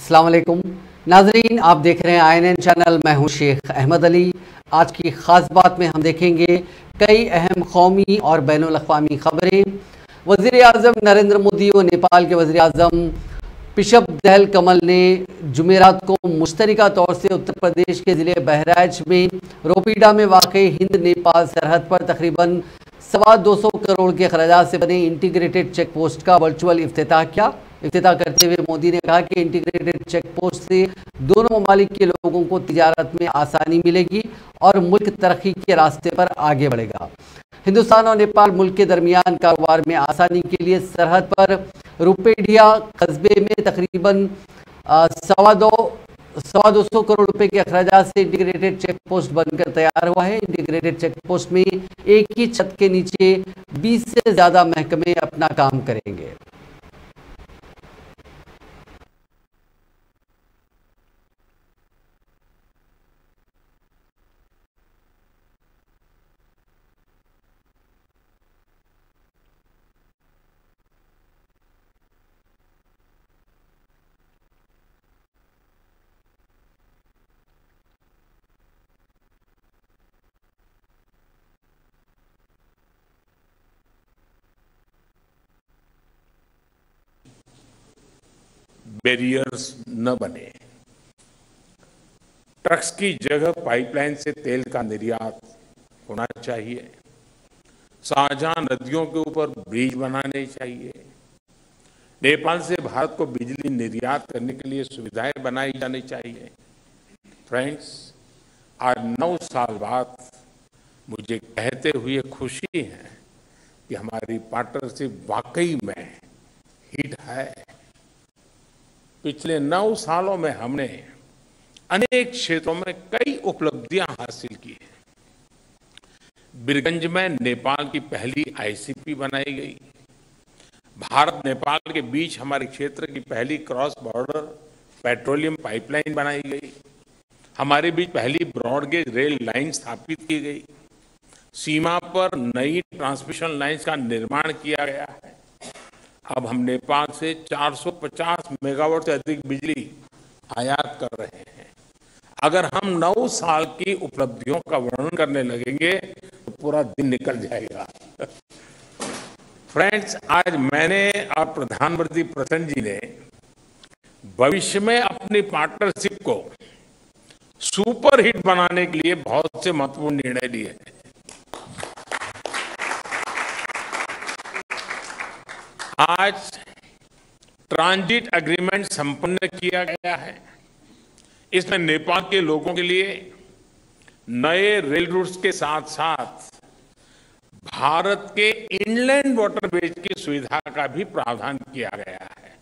अस्सलाम वालेकुम नाजरीन, आप देख रहे हैं INN चैनल। मैं हूं शेख अहमद अली। आज की ख़ास बात में हम देखेंगे कई अहम कौमी और बैनुल-अक़वामी ख़बरें। वज़ीर आज़म नरेंद्र मोदी और नेपाल के वज़ीर आज़म बिशप कमल ने जुमेरात को मुश्तरका तौर से उत्तर प्रदेश के ज़िले बहराइच में रोपीडा में वाक़ हिंद नेपाल सरहद पर तकरीबन 225 करोड़ के खर्चात से बने इंटीग्रेटेड चेक पोस्ट का वर्चुअल इफ्तिताह किया। इफ्तिताह करते हुए मोदी ने कहा कि इंटीग्रेटेड चेक पोस्ट से दोनों ममालिक के लोगों को तिजारत में आसानी मिलेगी और मुल्क तरक्की के रास्ते पर आगे बढ़ेगा। हिंदुस्तान और नेपाल मुल्क के दरमियान कारोबार में आसानी के लिए सरहद पर रुपेडिया कस्बे में तकरीबन 225 करोड़ रुपए के अखराजात से इंटीग्रेटेड चेक पोस्ट बनकर तैयार हुआ है। इंटीग्रेटेड चेक पोस्ट में एक ही छत के नीचे 20 से ज़्यादा महकमे अपना काम करेंगे। बैरियर्स न बने। ट्रक्स की जगह पाइपलाइन से तेल का निर्यात होना चाहिए। साझा नदियों के ऊपर ब्रिज बनाने चाहिए। नेपाल से भारत को बिजली निर्यात करने के लिए सुविधाएं बनाई जानी चाहिए। फ्रेंड्स, आज 9 साल बाद मुझे कहते हुए खुशी है कि हमारी पार्टनरशिप वाकई में हिट है। पिछले 9 सालों में हमने अनेक क्षेत्रों में कई उपलब्धियां हासिल की हैं। बीरगंज में नेपाल की पहली ICP बनाई गई। भारत नेपाल के बीच हमारे क्षेत्र की पहली क्रॉस बॉर्डर पेट्रोलियम पाइपलाइन बनाई गई। हमारे बीच पहली ब्रॉडगेज रेल लाइन स्थापित की गई। सीमा पर नई ट्रांसमिशन लाइंस का निर्माण किया गया है। अब हम नेपाल से 450 मेगावाट से अधिक बिजली आयात कर रहे हैं। अगर हम 9 साल की उपलब्धियों का वर्णन करने लगेंगे तो पूरा दिन निकल जाएगा। फ्रेंड्स, आज मैंने और प्रधानमंत्री प्रचंड जी ने भविष्य में अपनी पार्टनरशिप को सुपर हिट बनाने के लिए बहुत से महत्वपूर्ण निर्णय लिए हैं। आज ट्रांजिट एग्रीमेंट संपन्न किया गया है। इसमें नेपाल के लोगों के लिए नए रेल रूट्स के साथ साथ भारत के इनलैंड वाटरवेज की सुविधा का भी प्रावधान किया गया है।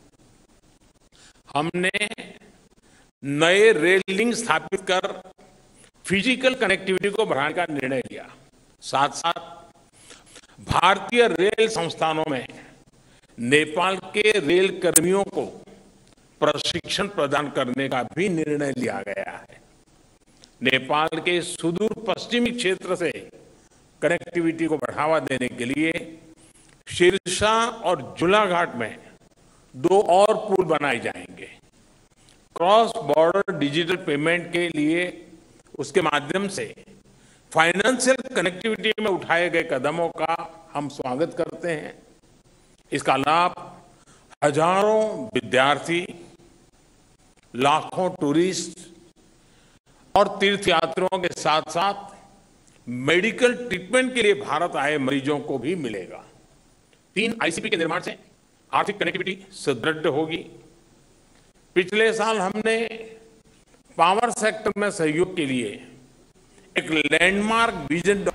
हमने नए रेल लिंक स्थापित कर फिजिकल कनेक्टिविटी को बढ़ाने का निर्णय लिया। साथ साथ भारतीय रेल संस्थानों में नेपाल के रेल कर्मियों को प्रशिक्षण प्रदान करने का भी निर्णय लिया गया है। नेपाल के सुदूर पश्चिमी क्षेत्र से कनेक्टिविटी को बढ़ावा देने के लिए सिरसा और झूलाघाट में 2 और पुल बनाए जाएंगे। क्रॉस बॉर्डर डिजिटल पेमेंट के लिए उसके माध्यम से फाइनेंशियल कनेक्टिविटी में उठाए गए कदमों का हम स्वागत करते हैं। इसका लाभ हजारों विद्यार्थी, लाखों टूरिस्ट और तीर्थयात्रियों के साथ साथ मेडिकल ट्रीटमेंट के लिए भारत आए मरीजों को भी मिलेगा। 3 ICP के निर्माण से आर्थिक कनेक्टिविटी सुदृढ़ होगी। पिछले साल हमने पावर सेक्टर में सहयोग के लिए एक लैंडमार्क विजन।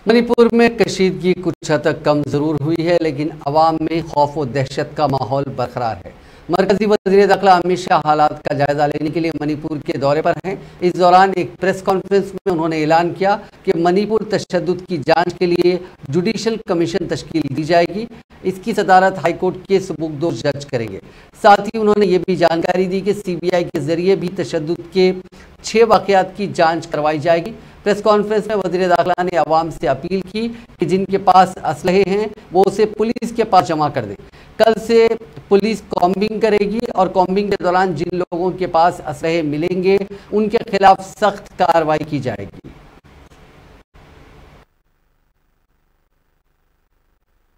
मणिपुर में कशीदगी कुछ हद तक कम ज़रूर हुई है, लेकिन अवाम में खौफ व दहशत का माहौल बरकरार है। मरकजी वज़ीर दाखिला अमित शाह हालात का जायजा लेने के लिए मणिपुर के दौरे पर हैं। इस दौरान एक प्रेस कॉन्फ्रेंस में उन्होंने ऐलान किया कि मणिपुर तशद्दुद की जांच के लिए जुडिशल कमीशन तश्कील दी जाएगी। इसकी सदारत हाईकोर्ट के सुबुकदोश जज करेंगे। साथ ही उन्होंने ये भी जानकारी दी कि CBI के जरिए भी तशद्दुद के 6 वाक़यात की जाँच करवाई जाएगी। प्रेस कॉन्फ्रेंस में वज़ीर दाखिला ने अवाम से अपील की कि जिनके पास असलहे हैं वो उसे पुलिस के पास जमा कर दें। कल से पुलिस कॉम्बिंग करेगी और कॉम्बिंग के दौरान जिन लोगों के पास असलहे मिलेंगे उनके खिलाफ सख्त कार्रवाई की जाएगी।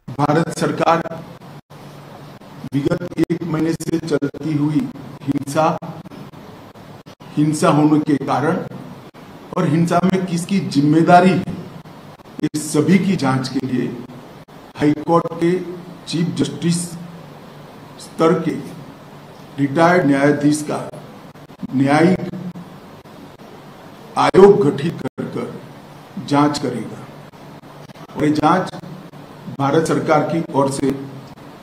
भारत सरकार विगत 1 महीने से चलती हुई हिंसा होने के कारण और हिंसा में किसकी जिम्मेदारी है, इस सभी की जांच के लिए हाई कोर्ट के चीफ जस्टिस स्तर के रिटायर्ड न्यायाधीश का न्यायिक आयोग गठित कर जांच करेगा और ये जांच भारत सरकार की ओर से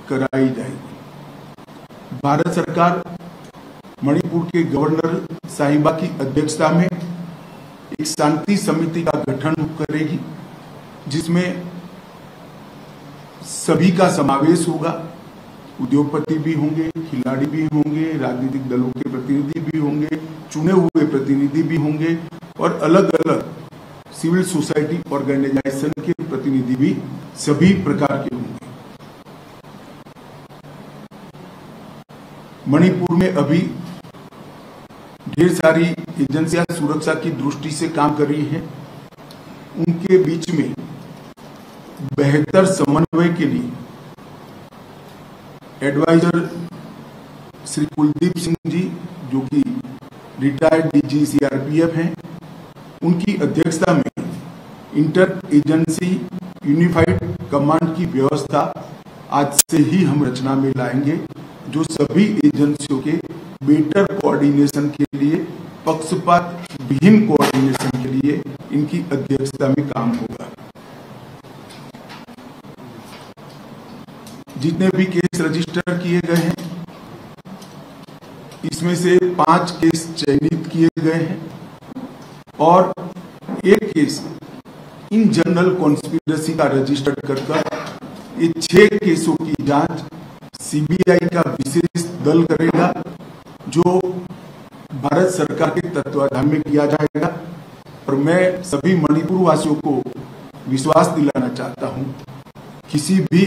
कराई जाएगी। भारत सरकार मणिपुर के गवर्नर साहिबा की अध्यक्षता में एक शांति समिति का गठन करेगी, जिसमें सभी का समावेश होगा। उद्योगपति भी होंगे, खिलाड़ी भी होंगे, राजनीतिक दलों के प्रतिनिधि भी होंगे, चुने हुए प्रतिनिधि भी होंगे और अलग अलग सिविल सोसाइटी ऑर्गेनाइजेशन के प्रतिनिधि भी सभी प्रकार के होंगे। मणिपुर में अभी ढेर सारी एजेंसियां सुरक्षा की दृष्टि से काम कर रही हैं। उनके बीच में बेहतर समन्वय के लिए एडवाइजर श्री कुलदीप सिंह जी, जो कि रिटायर्ड डीजी सीआरपीएफ हैं, उनकी अध्यक्षता में इंटर एजेंसी यूनिफाइड कमांड की व्यवस्था आज से ही हम रचना में लाएंगे, जो सभी एजेंसियों के बेटर कोऑर्डिनेशन के लिए, पक्षपात विहीन कोऑर्डिनेशन के लिए इनकी अध्यक्षता में काम होगा। जितने भी केस रजिस्टर किए गए हैं, इसमें से 5 केस चयनित किए गए हैं और एक केस इन जनरल कॉन्स्पिरेसी का रजिस्टर कर ये 6 केसों की जांच सीबीआई का विशेष दल करेगा, जो भारत सरकार के तत्वाधान में किया जाएगा। और मैं सभी मणिपुर वासियों को विश्वास दिलाना चाहता हूं, किसी भी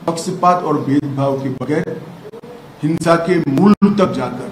पक्षपात और भेदभाव के बगैर हिंसा के मूल तक जाकर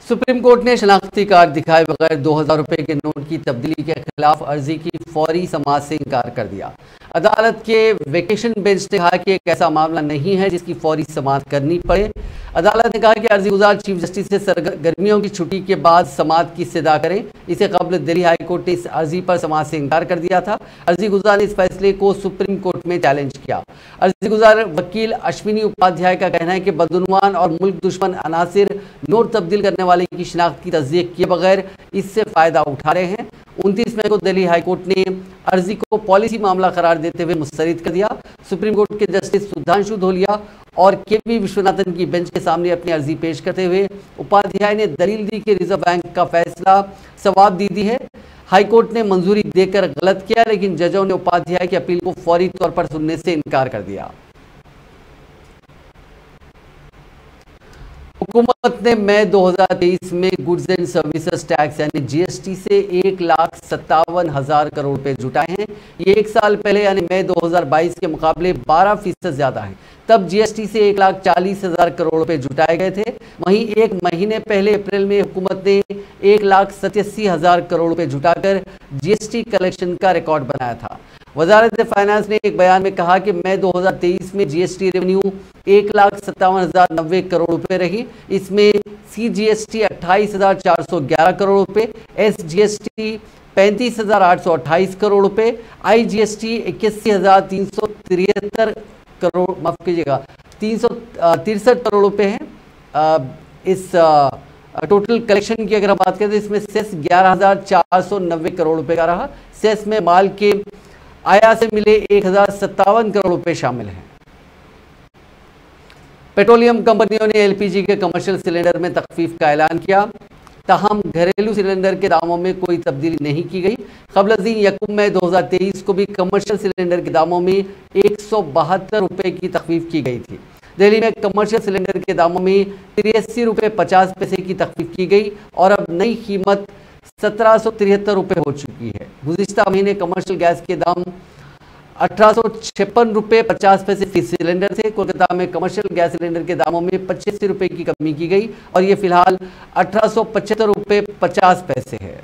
सुप्रीम कोर्ट ने शनाख्ती कार्ड दिखाए बगैर 2000 रुपए के नोट की तब्दीली के खिलाफ अर्जी की फौरी समाअत से इनकार कर दिया। अदालत के वेकेशन बेंच ने कहा कि एक ऐसा मामला नहीं है जिसकी फौरी समाअत करनी पड़े। अदालत ने कहा कि अर्जी गुजार चीफ जस्टिस से गर्मियों की छुट्टी के बाद समाअत की इस्तदा करें। इससे कबल दिल्ली हाई कोर्ट ने इस अर्जी पर समाअत से इनकार कर दिया था। अर्जी गुजार ने इस फैसले को सुप्रीम कोर्ट में चैलेंज किया। अर्जी गुजार वकील अश्विनी उपाध्याय का कहना है कि बदउनवान और मुल्क दुश्मन अनासिर नोट तब्दील करने वाले की शिनाख्त की तस्दीक किए बगैर इससे फायदा उठा रहे हैं। 29 मई को दिल्ली हाई कोर्ट ने अर्जी को पॉलिसी मामला करार देते हुए मुस्तरद कर दिया। सुप्रीम कोर्ट के जस्टिस सुधांशु धोलिया और केवी विश्वनाथन की बेंच के सामने अपनी अर्जी पेश करते हुए उपाध्याय ने दलील दी कि रिजर्व बैंक का फैसला सवाब दी है। हाई कोर्ट ने मंजूरी देकर गलत किया, लेकिन जजों ने उपाध्याय की अपील को फौरी तौर पर सुनने से इनकार कर दिया। हुकूमत ने मई 2023 में गुड्स एंड सर्विसेज टैक्स यानी जीएसटी से 1,57,000 करोड़ रुपए जुटाए हैं। ये एक साल पहले यानी मई 2022 के मुकाबले 12% ज्यादा है। तब जीएसटी से 1,40,000 करोड़ रुपए जुटाए गए थे। वहीं एक महीने पहले अप्रैल में हुकूमत ने 1,87,000 करोड़ रुपए जुटाकर जीएसटी कलेक्शन का रिकॉर्ड बनाया था। वजारत फाइनेंस ने एक बयान में कहा कि मई 2023 में जीएसटी रेवेन्यू 1,57,090 करोड़ रुपए रही। इसमें सीजीएसटी 28,411 करोड़ रुपए, एसजीएसटी 35,828 करोड़ रुपए, आईजीएसटी 81,363 करोड़, माफ कीजिएगा 363 करोड़ रुपए हैं। इस टोटल कलेक्शन की अगर हम बात करें तो इसमें सेस 11,490 करोड़ रुपए का रहा। सेस में माल के आयात से मिले 1,057 करोड़ रुपए शामिल हैं। पेट्रोलियम कंपनियों ने एलपीजी के कमर्शियल सिलेंडर में तखफीफ का ऐलान किया, ताहम घरेलू सिलेंडर के दामों में कोई तब्दीली नहीं की गई। क़ब्ल-अज़-दिन यकम मई 2023 को भी कमर्शियल सिलेंडर के दामों में 172 रुपए की तखफीफ की गई थी। दिल्ली में कमर्शियल सिलेंडर के दामों में 83 रुपये 50 पैसे की तखफीफ की गई और अब नई कीमत 1773 रुपये हो चुकी है। गुज़िश्ता महीने कमर्शियल गैस के दाम ₹1856.50 फी सिलेंडर थे। कोलकाता में कमर्शियल गैस सिलेंडर के दामों में ₹25 की कमी की गई और ये फिलहाल ₹1875.50 है।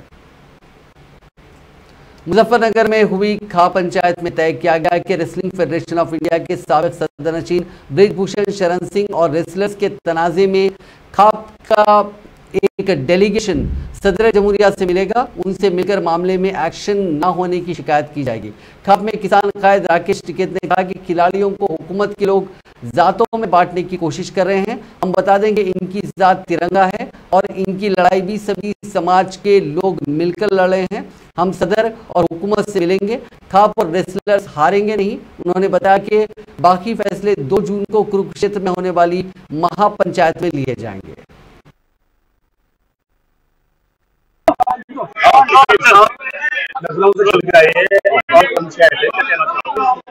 मुजफ्फरनगर में हुई खा पंचायत में तय किया गया कि रेसलिंग फेडरेशन ऑफ इंडिया के साबिक सदरनशीन ब्रिजभूषण शरण सिंह और रेसलर्स के तनाजे में खाप का एक डेलीगेशन सदर जमहूरिया से मिलेगा। उनसे मिलकर मामले में एक्शन न होने की शिकायत की जाएगी। खाप में किसान कायद राकेश टिकैत ने कहा कि खिलाड़ियों को हुकूमत के लोग जातों में बांटने की कोशिश कर रहे हैं। हम बता देंगे इनकी जात तिरंगा है और इनकी लड़ाई भी सभी समाज के लोग मिलकर लड़ रहे हैं। हम सदर और हुकूमत से मिलेंगे। खाप और रेसलर्स हारेंगे नहीं। उन्होंने बताया कि बाकी फैसले 2 जून को कुरुक्षेत्र में होने वाली महापंचायत में लिए जाएंगे।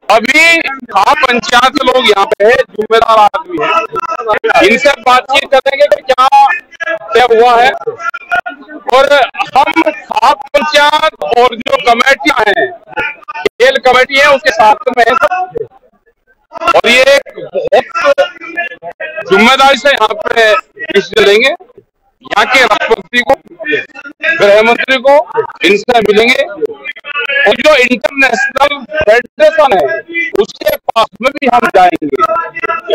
अभी खाप पंचायत के लोग यहाँ पे है, जिम्मेदार आदमी है, इनसे बातचीत करेंगे कि क्या तय हुआ है। और हम खाप पंचायत और जो कमेटियां हैं, खेल कमेटी है, उसके साथ में है सब। और ये बहुत जिम्मेदारी से यहाँ पे डिसीजन लेंगे। यहाँ के राष्ट्रपति को, गृह मंत्री को, इनसे मिलेंगे और जो इंटरनेशनल फेडरेशन है उसके पास में भी हम जाएंगे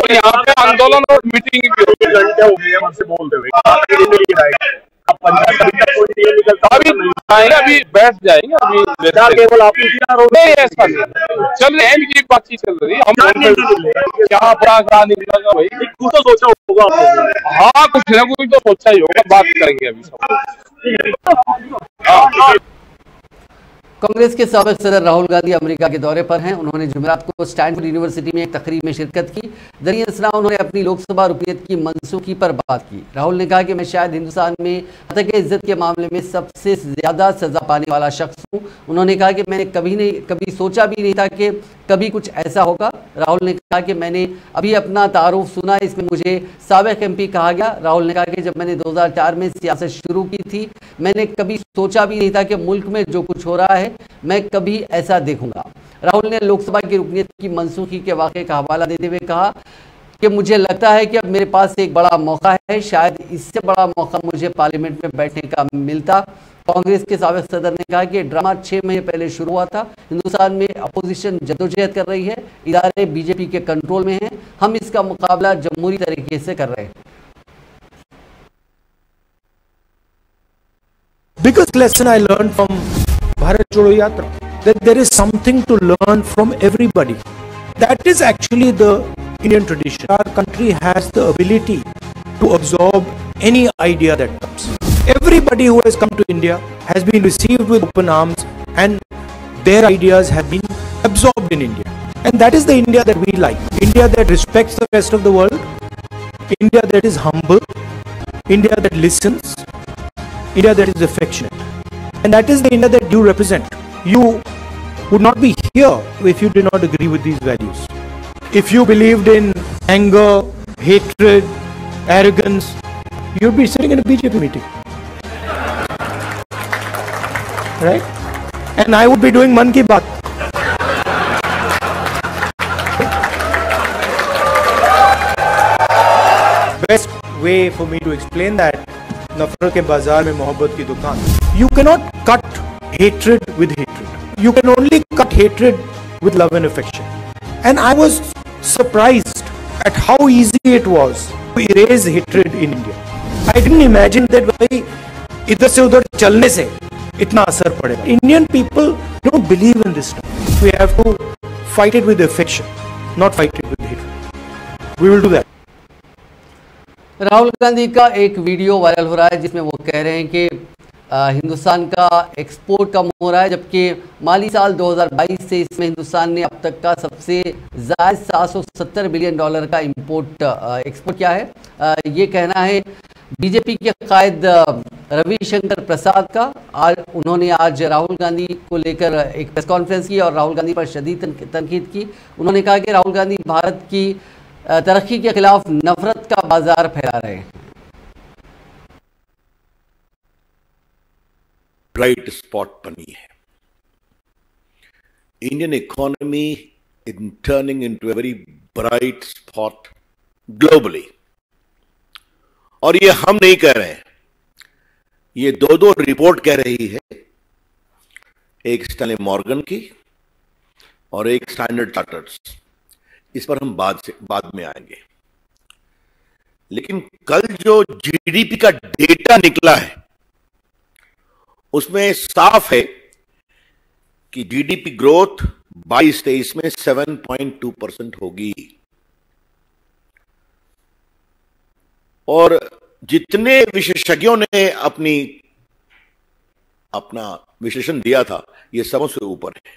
और यहाँ पे आंदोलन और मीटिंग भी घंटे हो गए हमसे बोलते हुए। अभी जाएंगे, अभी बैठ जाएंगे, अभी केवल आप नहीं, ऐसा नहीं चल रहे हैं, इनकी बातचीत चल रही है। हम क्या अपराध निकलेगा भाई, कुछ तो सोचा होगा। हाँ, कुछ ना कुछ तो सोचा ही होगा, बात करेंगे अभी सब। कांग्रेस के साबिक सदर राहुल गांधी अमेरिका के दौरे पर हैं। उन्होंने जुमेरात को स्टैनफोर्ड यूनिवर्सिटी में एक तकरीब में शिरकत की। दरमियान असना उन्होंने अपनी लोकसभा रुकनीत की मनसूखी पर बात की। राहुल ने कहा कि मैं शायद हिंदुस्तान में हक़ इज्जत के मामले में सबसे ज़्यादा सज़ा पाने वाला शख्स हूँ। उन्होंने कहा कि मैंने कभी सोचा भी नहीं था कि कभी कुछ ऐसा होगा। राहुल ने कहा कि मैंने अभी अपना तारुफ सुना, इसमें मुझे साबिक MP कहा गया। राहुल ने कहा कि जब मैंने 2004 में सियासत शुरू की थी, मैंने कभी सोचा भी नहीं था कि मुल्क में जो कुछ हो रहा है मैं कभी ऐसा देखूंगा। राहुल ने लोकसभा की रुकनीत की मनसूखी के वाक़े का हवाला देते हुए कहा कि मुझे लगता है कि अब मेरे पास एक बड़ा मौका है, शायद इससे बड़ा मौका मुझे पार्लियामेंट में बैठने का मिलता। कांग्रेस के साबिक सदर ने कहा कि ड्रामा 6 महीने पहले शुरू हुआ था। हिंदुस्तान में अपोजिशन जद्दोजहद कर रही है, इदारे बीजेपी के कंट्रोल में हैं, हम इसका मुकाबला जमहूरी तरीके से कर रहे हैं। Biggest lesson I learned from Bharat Jodo Yatra, that there is something to learn from everybody. That is actually the Indian tradition. Our country has the ability to absorb any idea that comes. Everybody who has come to India has been received with open arms and their ideas have been absorbed in India. And that is the India that we like. India that respects the rest of the world. India that is humble. India that listens. India that is affectionate. And that is the India that you represent. You would not be here if you did not agree with these values. If you believed in anger, hatred, arrogance, you'd be sitting in a BJP meeting. Right? And I would be doing Man Ki Baat. Best way for me to explain that, नफरत के बाजार में मोहब्बत की दुकान. You cannot cut hatred with hatred. You can only cut hatred with love and affection. And I was surprised at how easy it was to erase hatred in India. I didn't imagine that भाई इधर से उधर चलने से इतना असर पड़ेगा. Indian people don't believe in this stuff. We have to fight it with affection, not fight it with hatred. We will do that. Rahul Gandhi का एक वीडियो वायरल हो रहा है जिसमें वो कह रहे हैं कि हिंदुस्तान का एक्सपोर्ट कम हो रहा है, जबकि माली साल 2022 से इसमें हिंदुस्तान ने अब तक का सबसे ज़्यादा $770 बिलियन का एक्सपोर्ट किया है। ये कहना है बीजेपी के कायद रविशंकर प्रसाद का। उन्होंने आज राहुल गांधी को लेकर एक प्रेस कॉन्फ्रेंस की और राहुल गांधी पर शदीद तनकीद की। उन्होंने कहा कि राहुल गांधी भारत की तरक्की के खिलाफ नफरत का बाजार फैला रहे हैं। ब्राइट स्पॉट बनी है। Indian economy is turning into a very bright spot globally. और ये हम नहीं कह रहे हैं, ये दो रिपोर्ट कह रही है, एक स्टैनली मॉर्गन की और एक स्टैंडर्ड चार्टर्स। इस पर हम बाद में आएंगे। लेकिन कल जो जीडीपी का डेटा निकला है उसमें साफ है कि जीडीपी ग्रोथ 22-23 में 7.2% होगी। और जितने विशेषज्ञों ने अपना विश्लेषण दिया था, ये सबों से ऊपर है।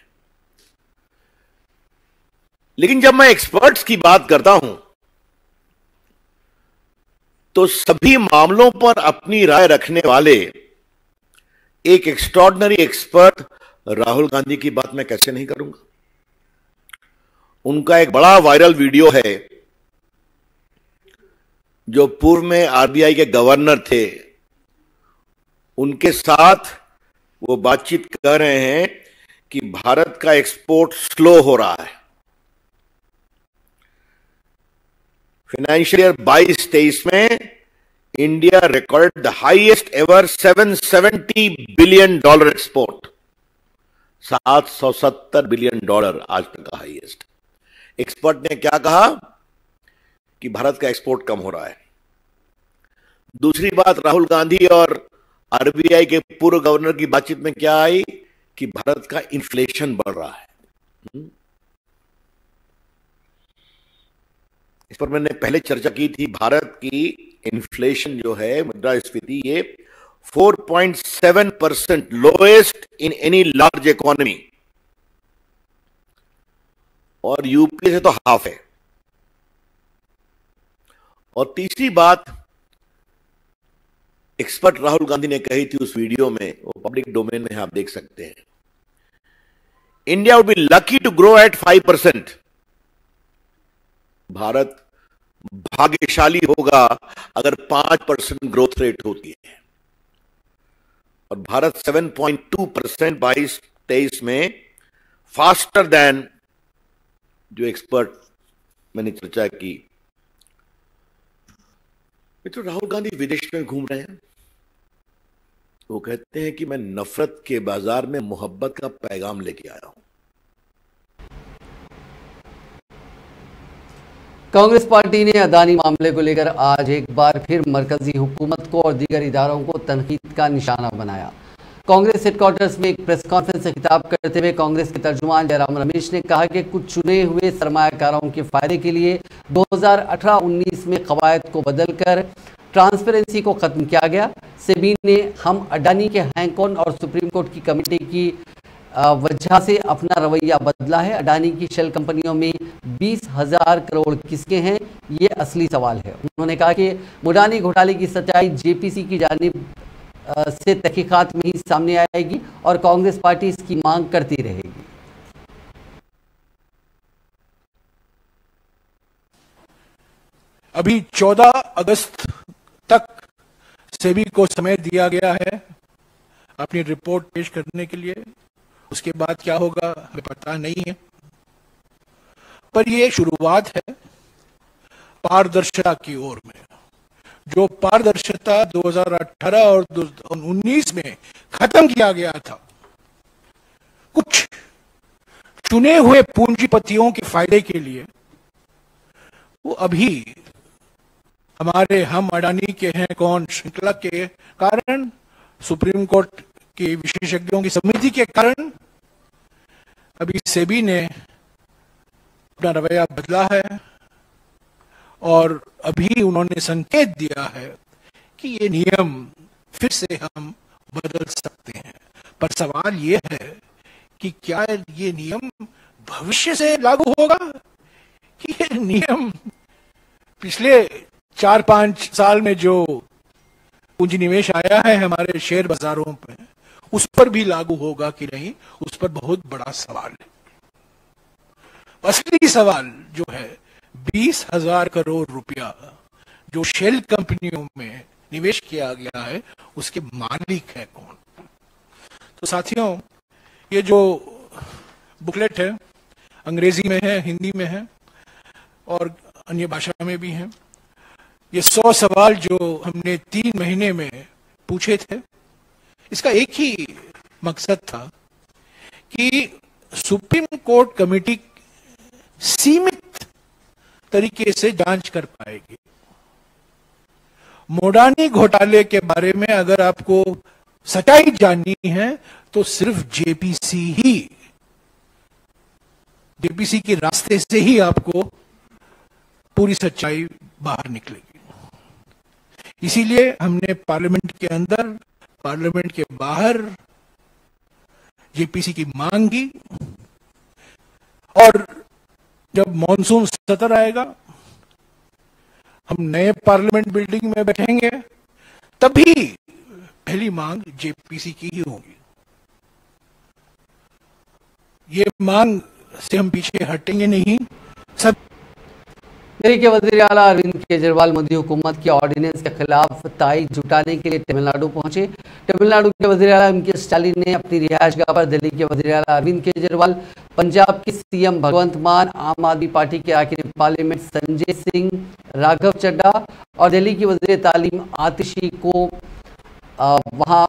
लेकिन जब मैं एक्सपर्ट्स की बात करता हूं तो सभी मामलों पर अपनी राय रखने वाले एक एक्स्ट्रॉर्डिनरी एक्सपर्ट राहुल गांधी की बात मैं कैसे नहीं करूंगा। उनका एक बड़ा वायरल वीडियो है जो पूर्व में आरबीआई के गवर्नर थे, उनके साथ वो बातचीत कर रहे हैं कि भारत का एक्सपोर्ट स्लो हो रहा है। फाइनेंशियल ईयर 22-23 में India record the highest ever $770 billion export, $770 billion आज तक का हाईएस्ट। एक्सपर्ट ने क्या कहा कि भारत का एक्सपोर्ट कम हो रहा है। दूसरी बात, राहुल गांधी और आरबीआई के पूर्व गवर्नर की बातचीत में क्या आई कि भारत का इन्फ्लेशन बढ़ रहा है। इस पर मैंने पहले चर्चा की थी। भारत की इन्फ्लेशन जो है, मुद्रास्फीति, ये 4.7%, lowest in any large economy, और यूपी से तो हाफ है। और तीसरी बात एक्सपर्ट राहुल गांधी ने कही थी उस वीडियो में, वो पब्लिक डोमेन में आप देख सकते हैं, India would be lucky to grow at 5%। Bharat भाग्यशाली होगा अगर 5% ग्रोथ रेट होती है। और भारत 7.2% 22-23 में, फास्टर देन जो एक्सपर्ट मैंने चर्चा की। तो राहुल गांधी विदेश में घूम रहे हैं, वो कहते हैं कि मैं नफरत के बाजार में मोहब्बत का पैगाम लेके आया हूं। कांग्रेस पार्टी ने अदानी मामले को लेकर आज एक बार फिर मरकजी हुकूमत को और दीगर इदारों को तनकीद का निशाना बनाया। कांग्रेस हेडक्वार्टर्स में एक प्रेस कॉन्फ्रेंस से खिताब करते हुए कांग्रेस के तर्जुमान जयराम रमेश ने कहा कि कुछ चुने हुए सरमायाकारों के फायदे के लिए 2018-19 में कवायद को बदलकर ट्रांसपेरेंसी को खत्म किया गया। सेबी ने हम अडानी के हैंकॉन और सुप्रीम कोर्ट की कमेटी की वजह से अपना रवैया बदला है। अडानी की शेल कंपनियों में 20,000 करोड़ किसके हैं, ये असली सवाल है। उन्होंने कहा कि मुडानी घोटाले की सच्चाई जेपीसी की जानिब से तहकीकात में ही सामने आएगी और कांग्रेस पार्टी इसकी मांग करती रहेगी। अभी 14 अगस्त तक सेबी को समय दिया गया है अपनी रिपोर्ट पेश करने के लिए। उसके बाद क्या होगा हमें पता नहीं है, पर यह शुरुआत है पारदर्शिता की ओर में। जो पारदर्शिता 2018 और 2019 में खत्म किया गया था, कुछ चुने हुए पूंजीपतियों के फायदे के लिए, वो अभी हमारे हम अडानी के हैं कौन श्रृंखला के कारण, सुप्रीम कोर्ट के विशेषज्ञों की समिति के कारण अभी सेबी ने अपना रवैया बदला है और अभी उन्होंने संकेत दिया है कि ये नियम फिर से हम बदल सकते हैं। पर सवाल ये है कि क्या ये नियम भविष्य से लागू होगा कि ये नियम पिछले 4-5 साल में जो पूंजी निवेश आया है हमारे शेयर बाजारों पे, उस पर भी लागू होगा कि नहीं, उस पर बहुत बड़ा सवाल है। असली सवाल जो है 20,000 करोड़ रुपया जो शेल कंपनियों में निवेश किया गया है, उसके मालिक है कौन। तो साथियों, ये जो बुकलेट है, अंग्रेजी में है, हिंदी में है और अन्य भाषा में भी है। ये 100 सवाल जो हमने 3 महीने में पूछे थे, इसका एक ही मकसद था कि सुप्रीम कोर्ट कमेटी सीमित तरीके से जांच कर पाएगी। मोडानी घोटाले के बारे में अगर आपको सच्चाई जाननी है तो सिर्फ जेपीसी के रास्ते से ही आपको पूरी सच्चाई बाहर निकलेगी। इसीलिए हमने पार्लियामेंट के अंदर, पार्लियामेंट के बाहर जेपीसी की मांग की और जब मॉनसून सत्र आएगा, हम नए पार्लियामेंट बिल्डिंग में बैठेंगे, तभी पहली मांग जेपीसी की ही होगी। ये मांग से हम पीछे हटेंगे नहीं। सब दिल्ली के वज़ीर आला अरविंद केजरीवाल मोदी हुकूमत के ऑर्डिनेंस के खिलाफ ताईद जुटाने के लिए तमिलनाडु पहुंचे। तमिलनाडु के वज़ीर आला एम के स्टालिन ने अपनी रिहायशगाह पर दिल्ली के वज़ीर आला अरविंद केजरीवाल, पंजाब के सीएम भगवंत मान, आम आदमी पार्टी के अरकान पार्लियामेंट संजय सिंह, राघव चड्ढा और दिल्ली की वज़ीर तालीम आतिशी को वहाँ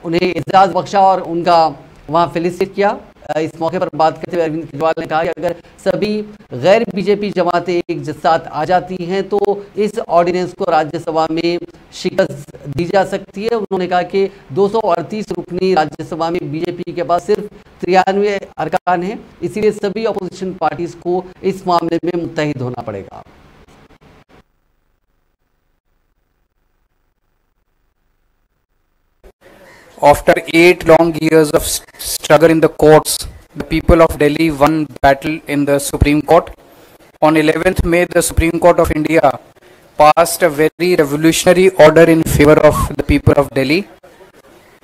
उन्हें एजाज़ बख्शा और उनका वहाँ फेलिसिट किया। इस मौके पर बात करते हुए अरविंद केजरीवाल ने कहा कि अगर सभी गैर बीजेपी जमातें एक साथ आ जाती हैं तो इस ऑर्डिनेंस को राज्यसभा में शिकस्त दी जा सकती है। उन्होंने कहा कि 238 रुकनी राज्यसभा में बीजेपी के पास सिर्फ 93 अरकान हैं, इसीलिए सभी अपोजिशन पार्टीज को इस मामले में मुत्तहिद होना पड़ेगा। After 8 long years of struggle in the courts, the people of Delhi won battle in the Supreme Court. On 11th May, the Supreme Court of India passed a very revolutionary order in favor of the people of Delhi.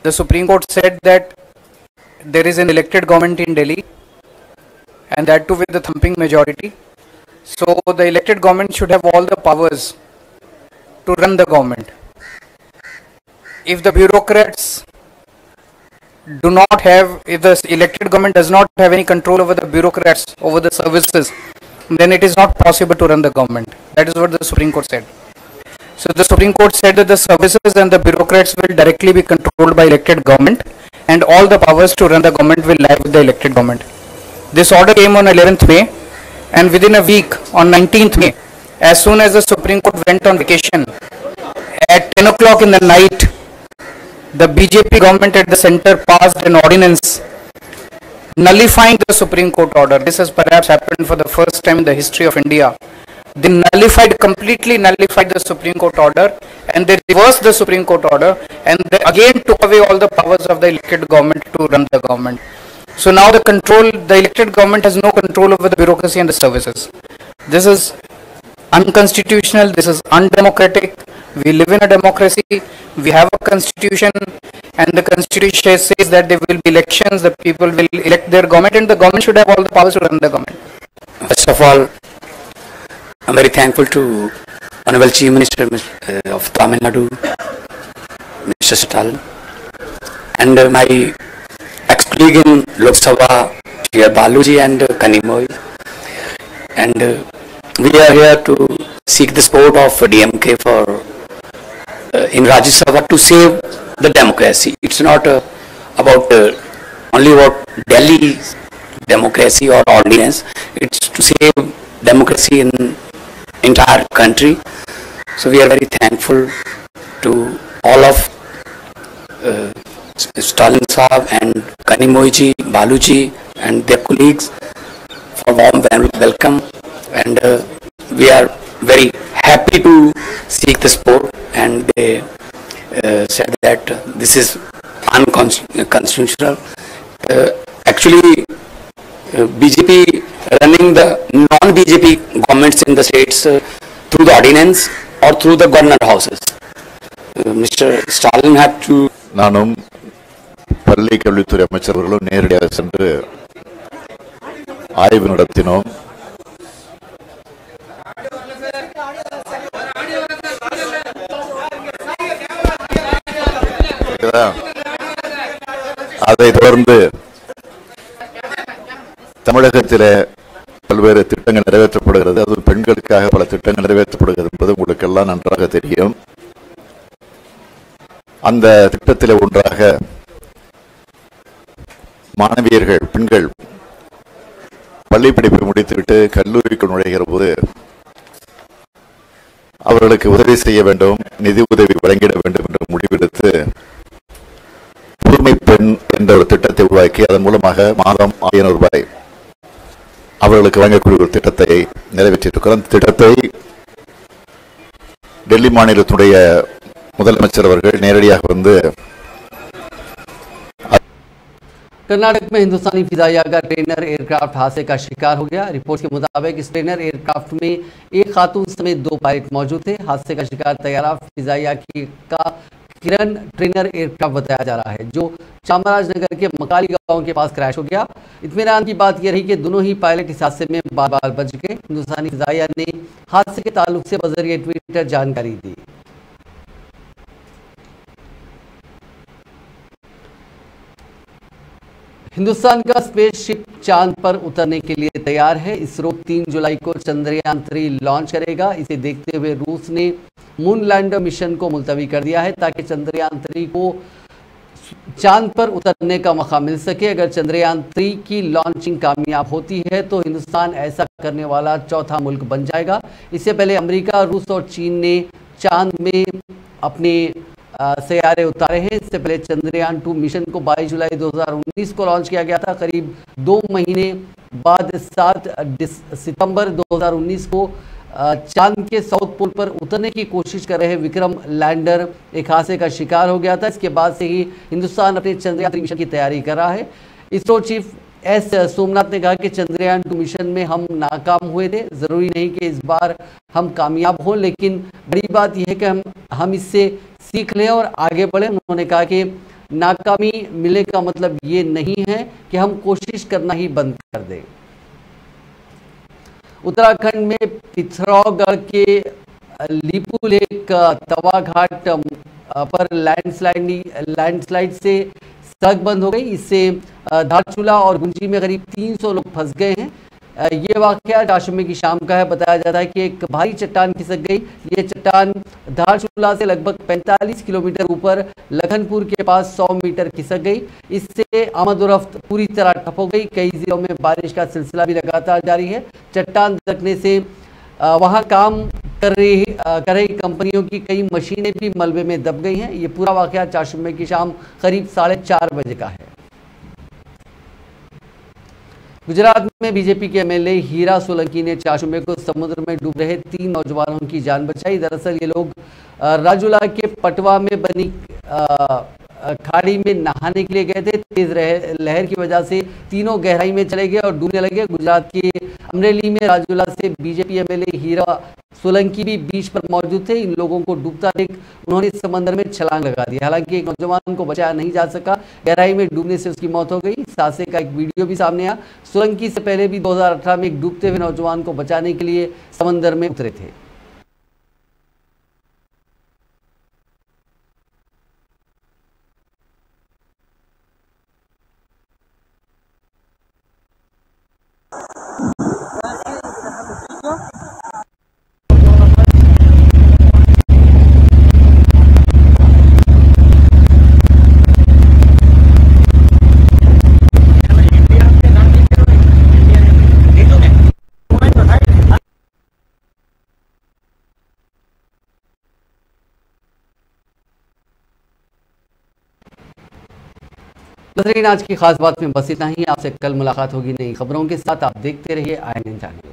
The Supreme Court said that there is an elected government in Delhi, and that too with the thumping majority. So the elected government should have all the powers to run the government. If the bureaucrats do not have, if the elected government does not have any control over the bureaucrats, over the services, then it is not possible to run the government. That is what the Supreme Court said. So the Supreme Court said that the services and the bureaucrats will directly be controlled by elected government, and all the powers to run the government will lie with the elected government. This order came on 11th May, and within a week, on 19th May, as soon as the Supreme Court went on vacation, at 10 o'clock in the night, the BJP government at the center passed an ordinance nullifying the Supreme Court order. This has perhaps happened for the first time in the history of India. They completely nullified the Supreme Court order, and they reversed the Supreme Court order, and they again took away all the powers of the elected government to run the government. So now the elected government has no control over the bureaucracy and the services. This is unconstitutional, this is undemocratic. We live in a democracy, we have a constitution, and the constitution says that there will be elections, the people will elect their government, and the government should have all the powers to run the government. First of all, I'm very thankful to Honorable Chief Minister of Tamil Nadu, Mr. Stalin, and my ex-colleague in Lok Sabha, Shri Baluji and Kanimoy, and we are here to seek the support of DMK for in Rajya Sabha to save the democracy. It's not about only about Delhi's democracy or ordinance. It's to save democracy in entire country. So we are very thankful to all of Stalin Saab and Kanimoyji, Baluji and their colleagues for warm welcome, and we are very happy to seek the support, and they said that this is unconstitutional. Actually, BJP running the non-BJP governments in the states through the ordinance or through the governor houses. Mr. Stalin had to. நானும் பள்ளி கல்வித்துறை அமைச்சர்களும் நேரடியாக சென்று ஆய்வு நடத்தினோம். அதை தொடர்ந்து தமிழகத்தில் பல்வேறு திட்டங்கள் நிறைவேற்றப்படுகிறது. அதுவும் பெண்களுக்காக பல திட்டங்கள் நிறைவேற்றப்படுகிறது என்பது உங்களுக்கெல்லாம் நன்றாக தெரியும். அந்த திட்டத்தில் ஒன்றாக மாணவியர்கள் பெண்கள் பள்ளி படிப்பை முடித்துவிட்டு கல்லூரிக்கு நுழைகிற போது அவர்களுக்கு உதவி செய்ய வேண்டும், நிதி உதவி வழங்கிட வேண்டும் என்று முடிவெடுத்து புதுமை பெண் என்ற ஒரு திட்டத்தை உருவாக்கி அதன் மூலமாக மாதம் 1000 ரூபாய் அவர்களுக்கு வழங்கக்கூடிய ஒரு திட்டத்தை நிறைவேற்றியிருக்கிறோம். அந்த திட்டத்தை டெல்லி மாநிலத்துடைய முதலமைச்சர் அவர்கள் நேரடியாக வந்து कर्नाटक में हिंदुस्तानी फिजाइया का ट्रेनर एयरक्राफ्ट हादसे का शिकार हो गया। रिपोर्ट के मुताबिक इस ट्रेनर एयरक्राफ्ट में एक खातून समेत 2 पायलट मौजूद थे। हादसे का शिकार तैयारा फिजाइया का किरण ट्रेनर एयरक्राफ्ट बताया जा रहा है, जो चामराजनगर के मकाली गांव के पास क्रैश हो गया। इत्मीनान की बात यह रही कि दोनों ही पायलट इस हादसे में बाल बच गए। हिंदुस्तानी फिजाइया ने हादसे के ताल्लुक से बजरिए ट्विटर जानकारी दी। हिंदुस्तान का स्पेसशिप चांद पर उतरने के लिए तैयार है। इसरो 3 जुलाई को चंद्रयान 3 लॉन्च करेगा। इसे देखते हुए रूस ने मून लैंडर मिशन को मुलतवी कर दिया है ताकि चंद्रयान 3 को चांद पर उतरने का मौका मिल सके। अगर चंद्रयान 3 की लॉन्चिंग कामयाब होती है तो हिंदुस्तान ऐसा करने वाला चौथा मुल्क बन जाएगा। इससे पहले अमेरिका, रूस और चीन ने चांद में अपने सैयारे उतारे हैं। इससे पहले चंद्रयान 2 मिशन को 22 जुलाई 2019 को लॉन्च किया गया था। करीब 2 महीने बाद 7 सितंबर 2019 को चांद के साउथ पोल पर उतरने की कोशिश कर रहे विक्रम लैंडर एक हादसे का शिकार हो गया था। इसके बाद से ही हिंदुस्तान अपने चंद्रयान 3 मिशन की तैयारी कर रहा है। इसरो चीफ एस सोमनाथ ने कहा कि चंद्रयान 2 मिशन में हम नाकाम हुए थे। ज़रूरी नहीं कि इस बार हम कामयाब हों, लेकिन बड़ी बात यह है कि हम इससे सीख लें और आगे बढ़ें। उन्होंने कहा कि नाकामी मिलने का मतलब ये नहीं है कि हम कोशिश करना ही बंद कर दें। उत्तराखंड में पिथौरागढ़ के लीपू लेक तवा घाट पर लैंडस्लाइड से सड़क बंद हो गई। इससे धारचूला और गुंजी में करीब 300 लोग फंस गए हैं। ये वाकया चाशमे की शाम का है। बताया जाता है कि एक भारी चट्टान खिसक गई। ये चट्टान धारचूला से लगभग 45 किलोमीटर ऊपर लखनपुर के पास 100 मीटर खिसक गई। इससे आमदोरफ्त पूरी तरह ठप हो गई। कई जिलों में बारिश का सिलसिला भी लगातार जारी है। चट्टान दरकने से वहां काम कर रही कंपनियों की कई मशीनें भी मलबे में दब गई हैं। ये पूरा वाकया चाशमे की शाम करीब 4:30 बजे का है। गुजरात में बीजेपी के एमएलए हीरा सोलंकी ने चाशमे को समुद्र में डूब रहे 3 नौजवानों की जान बचाई। दरअसल ये लोग राजूला के पटवा में बनी खाड़ी में नहाने के लिए गए थे। तेज लहर की वजह से तीनों गहराई में चले गए और डूबने लगे। गुजरात के अमरेली में राजूला से बीजेपी एमएलए हीरा सोलंकी भी बीच पर मौजूद थे। इन लोगों को डूबता देख उन्होंने समंदर में छलांग लगा दी। हालांकि एक नौजवान को बचाया नहीं जा सका। गहराई में डूबने से उसकी मौत हो गई। इस हादसे का एक वीडियो भी सामने आया। सोलंकी से पहले भी 2018 में एक डूबते हुए नौजवान को बचाने के लिए समंदर में उतरे थे। नज़रीन, आज की खास बात में बस इतना ही। आपसे कल मुलाकात होगी नई खबरों के साथ। आप देखते रहिए INN चैनल।